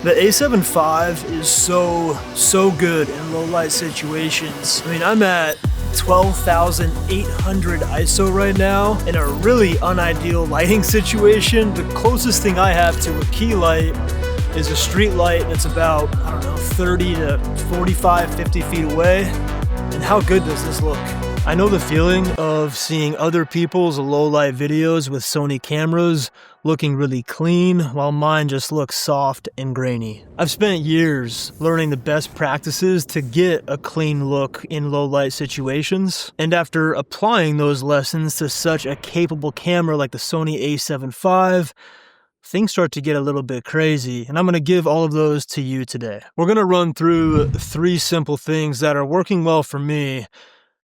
The a7v is so good in low light situations. I mean, I'm at 12,800 ISO right now in a really unideal lighting situation. The closest thing I have to a key light is a street light that's about, I don't know, 30 to 45, 50 feet away. And how good does this look? I know the feeling of seeing other people's low light videos with Sony cameras looking really clean while mine just looks soft and grainy. I've spent years learning the best practices to get a clean look in low light situations, and after applying those lessons to such a capable camera like the Sony a7v, things start to get a little bit crazy, and I'm going to give all of those to you today. We're going to run through 3 simple things that are working well for me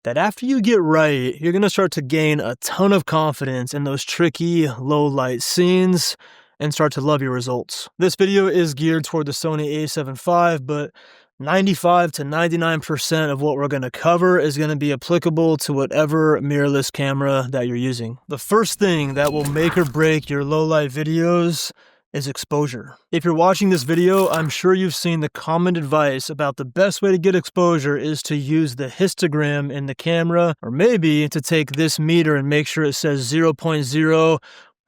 that after you get right, you're going to start to gain a ton of confidence in those tricky low light scenes and start to love your results. This video is geared toward the Sony a7v, but 95 to 99% of what we're going to cover is going to be applicable to whatever mirrorless camera that you're using. The first thing that will make or break your low light videos is exposure. If you're watching this video, I'm sure you've seen the common advice about the best way to get exposure is to use the histogram in the camera, or maybe to take this meter and make sure it says 0.0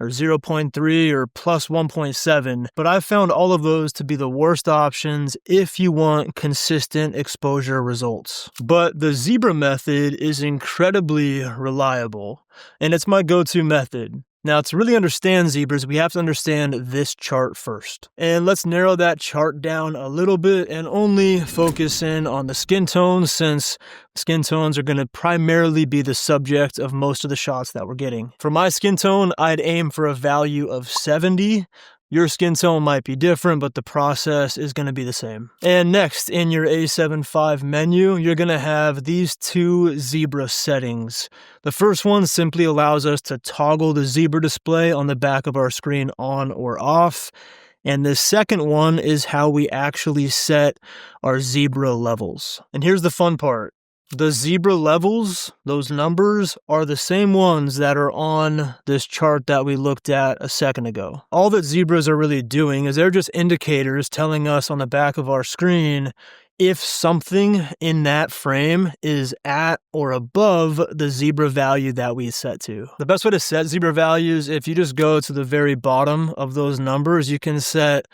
or 0.3 or plus 1.7, but I've found all of those to be the worst options if you want consistent exposure results. But the zebra method is incredibly reliable, and it's my go-to method. Now, to really understand zebras, we have to understand this chart first. And let's narrow that chart down a little bit and only focus in on the skin tones, since skin tones are going to primarily be the subject of most of the shots that we're getting. For my skin tone, I'd aim for a value of 70. Your skin tone might be different, but the process is going to be the same. And next, in your a7v menu, you're going to have these 2 zebra settings. The first one simply allows us to toggle the zebra display on the back of our screen on or off. And the second one is how we actually set our zebra levels. And here's the fun part. The zebra levels, those numbers, are the same ones that are on this chart that we looked at a second ago. All that zebras are really doing is they're just indicators telling us on the back of our screen if something in that frame is at or above the zebra value that we set to. The best way to set zebra values, if you just go to the very bottom of those numbers, you can set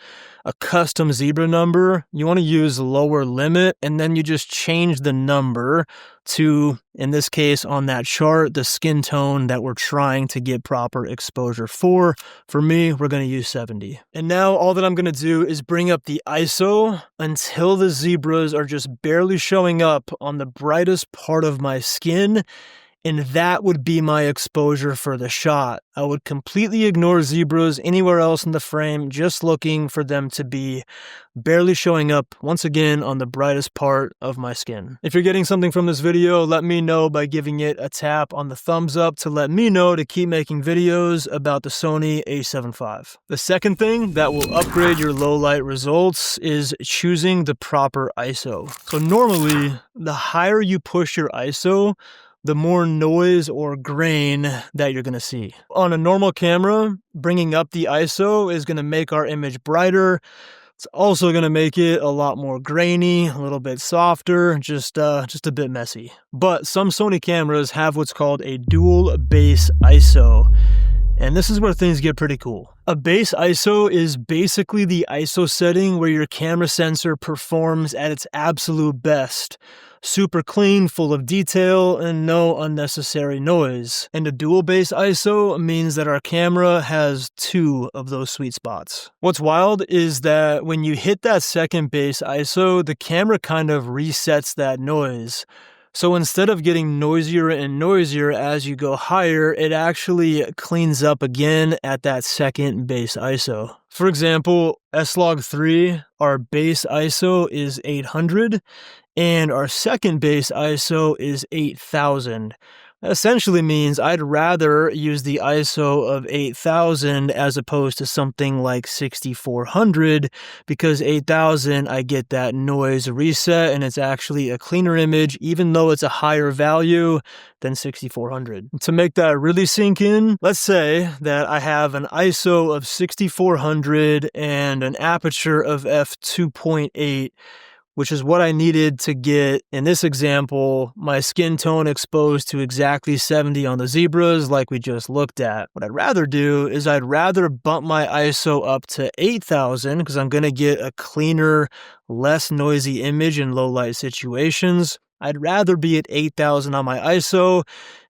a custom zebra number. You want to use lower limit, and then you just change the number to, in this case on that chart, the skin tone that we're trying to get proper exposure for. For me, we're going to use 70. And now all that I'm going to do is bring up the ISO until the zebras are just barely showing up on the brightest part of my skin, and that would be my exposure for the shot. I would completely ignore zebras anywhere else in the frame, just looking for them to be barely showing up, once again, on the brightest part of my skin. If you're getting something from this video, let me know by giving it a tap on the thumbs up to let me know to keep making videos about the Sony a7v. The second thing that will upgrade your low light results is choosing the proper ISO. So normally, the higher you push your ISO, the more noise or grain that you're going to see. On a normal camera, bringing up the ISO is going to make our image brighter. It's also going to make it a lot more grainy, a little bit softer, just a bit messy. But some Sony cameras have what's called a dual base ISO. And this is where things get pretty cool. A base ISO is basically the ISO setting where your camera sensor performs at its absolute best. Super clean, full of detail, and no unnecessary noise. And a dual base ISO means that our camera has 2 of those sweet spots. What's wild is that when you hit that second base ISO, the camera kind of resets that noise. So instead of getting noisier and noisier as you go higher, it actually cleans up again at that second base ISO. For example, S-Log3, our base ISO is 800, and our second base ISO is 8000. essentially means I'd rather use the ISO of 8000 as opposed to something like 6400, because 8000 I get that noise reset and it's actually a cleaner image even though it's a higher value than 6400. To make that really sink in, let's say that I have an ISO of 6400 and an aperture of f2.8, which is what I needed to get, in this example, my skin tone exposed to exactly 70 on the zebras like we just looked at. What I'd rather do is I'd rather bump my ISO up to 8000 because I'm going to get a cleaner, less noisy image in low light situations. I'd rather be at 8000 on my ISO.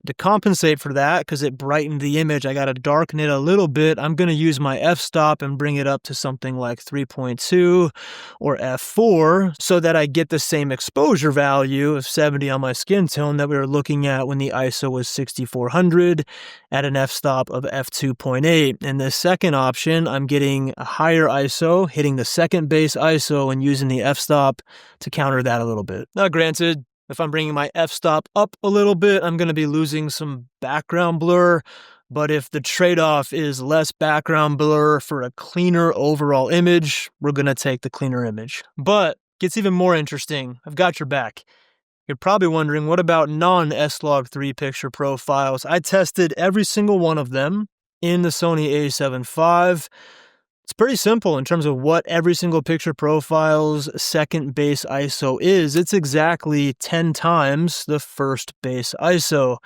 To compensate for that, because it brightened the image, I got to darken it a little bit. I'm going to use my f-stop and bring it up to something like 3.2 or f4 so that I get the same exposure value of 70 on my skin tone that we were looking at when the ISO was 6400 at an f-stop of f2.8. In this second option, I'm getting a higher ISO, hitting the second base ISO and using the f-stop to counter that a little bit. Now, granted, if I'm bringing my f-stop up a little bit, I'm going to be losing some background blur. But if the trade-off is less background blur for a cleaner overall image, we're going to take the cleaner image. But it gets even more interesting. I've got your back. You're probably wondering, what about non-S-Log3 picture profiles? I tested every single one of them in the Sony a7v. It's pretty simple in terms of what every single picture profile's second base ISO is. It's exactly 10 times the first base ISO.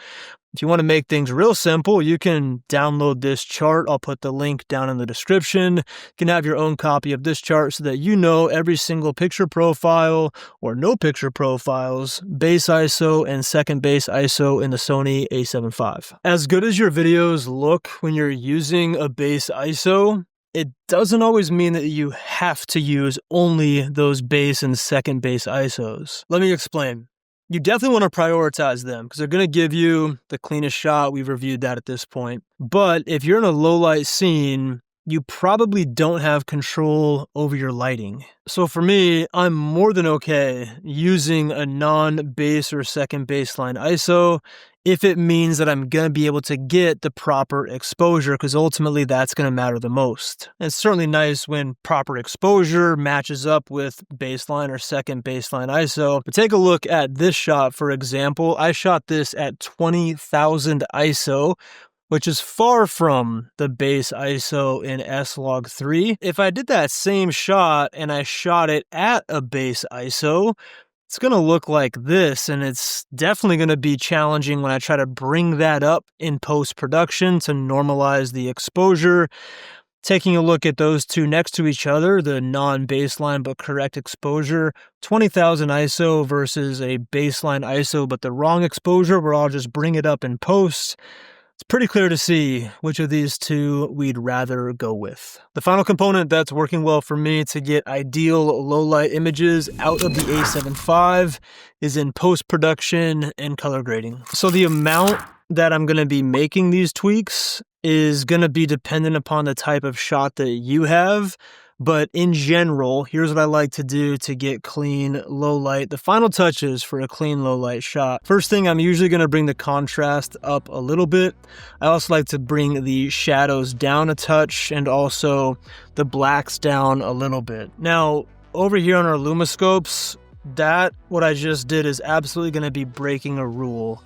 If you want to make things real simple, you can download this chart. I'll put the link down in the description. You can have your own copy of this chart so that you know every single picture profile or no picture profiles, base ISO and second base ISO in the Sony a7v. As good as your videos look when you're using a base ISO, it doesn't always mean that you have to use only those base and second base ISOs. Let me explain. You definitely want to prioritize them because they're going to give you the cleanest shot. We've reviewed that at this point. But if you're in a low light scene, you probably don't have control over your lighting. So for me, I'm more than okay using a non-base or second baseline ISO if it means that I'm going to be able to get the proper exposure, because ultimately that's going to matter the most. And it's certainly nice when proper exposure matches up with baseline or second baseline ISO. But take a look at this shot, for example. I shot this at 20,000 ISO, which is far from the base ISO in S-Log3. If I did that same shot and I shot it at a base ISO, it's going to look like this, and it's definitely going to be challenging when I try to bring that up in post-production to normalize the exposure. Taking a look at those two next to each other, the non-baseline but correct exposure, 20,000 ISO versus a baseline ISO but the wrong exposure, where I'll just bring it up in post. It's pretty clear to see which of these two we'd rather go with. The final component that's working well for me to get ideal low light images out of the a7v is in post-production and color grading. So the amount that I'm going to be making these tweaks is going to be dependent upon the type of shot that you have. But in general, here's what I like to do to get clean low light. The final touches for a clean low light shot. First thing, I'm usually going to bring the contrast up a little bit. I also like to bring the shadows down a touch and also the blacks down a little bit. Now, over here on our LumaScopes, what I just did is absolutely going to be breaking a rule.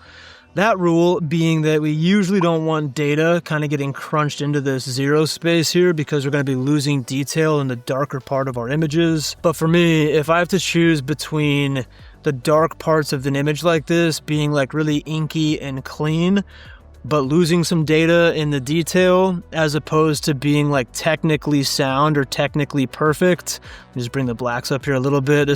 That rule being that we usually don't want data kind of getting crunched into this zero space here, because we're going to be losing detail in the darker part of our images. But for me, if I have to choose between the dark parts of an image like this being like really inky and clean, but losing some data in the detail, as opposed to being like technically sound or technically perfect. Just bring the blacks up here a little bit. I'm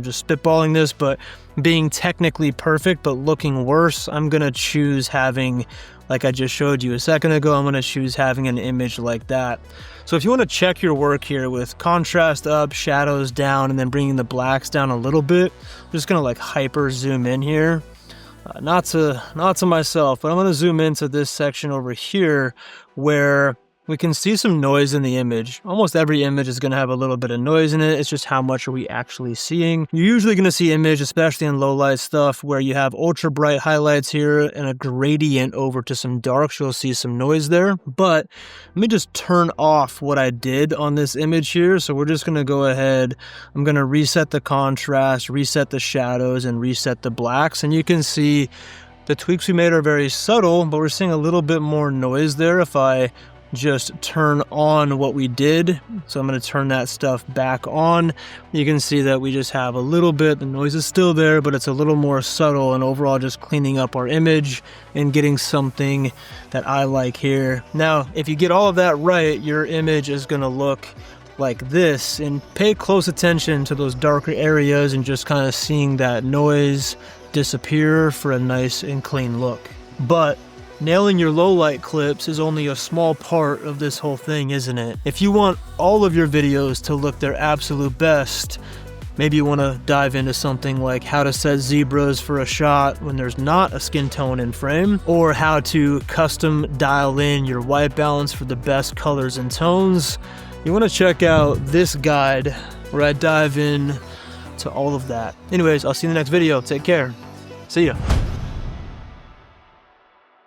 just spitballing this, but being technically perfect but looking worse, I'm gonna choose having, like I just showed you a second ago, I'm gonna choose having an image like that. So if you want to check your work here with contrast up, shadows down, and then bringing the blacks down a little bit, I'm just gonna like hyper zoom in here. Not to myself, but I'm going to zoom into this section over here where we can see some noise in the image. Almost every image is going to have a little bit of noise in it. It's just how much are we actually seeing. You're usually going to see image, especially in low light stuff, where you have ultra bright highlights here and a gradient over to some darks. You'll see some noise there. But let me just turn off what I did on this image here. So we're just going to go ahead. I'm going to reset the contrast, reset the shadows, and reset the blacks. And you can see the tweaks we made are very subtle, but we're seeing a little bit more noise there if I just turn on what we did. So I'm going to turn that stuff back on. You can see that we just have a little bit, the noise is still there, but it's a little more subtle, and overall just cleaning up our image and getting something that I like here. Now, if you get all of that right, your image is going to look like this, and pay close attention to those darker areas and just kind of seeing that noise disappear for a nice and clean look. But nailing your low light clips is only a small part of this whole thing, isn't it? If you want all of your videos to look their absolute best, maybe you want to dive into something like how to set zebras for a shot when there's not a skin tone in frame, or how to custom dial in your white balance for the best colors and tones. You want to check out this guide where I dive in to all of that. Anyways, I'll see you in the next video. Take care. See ya.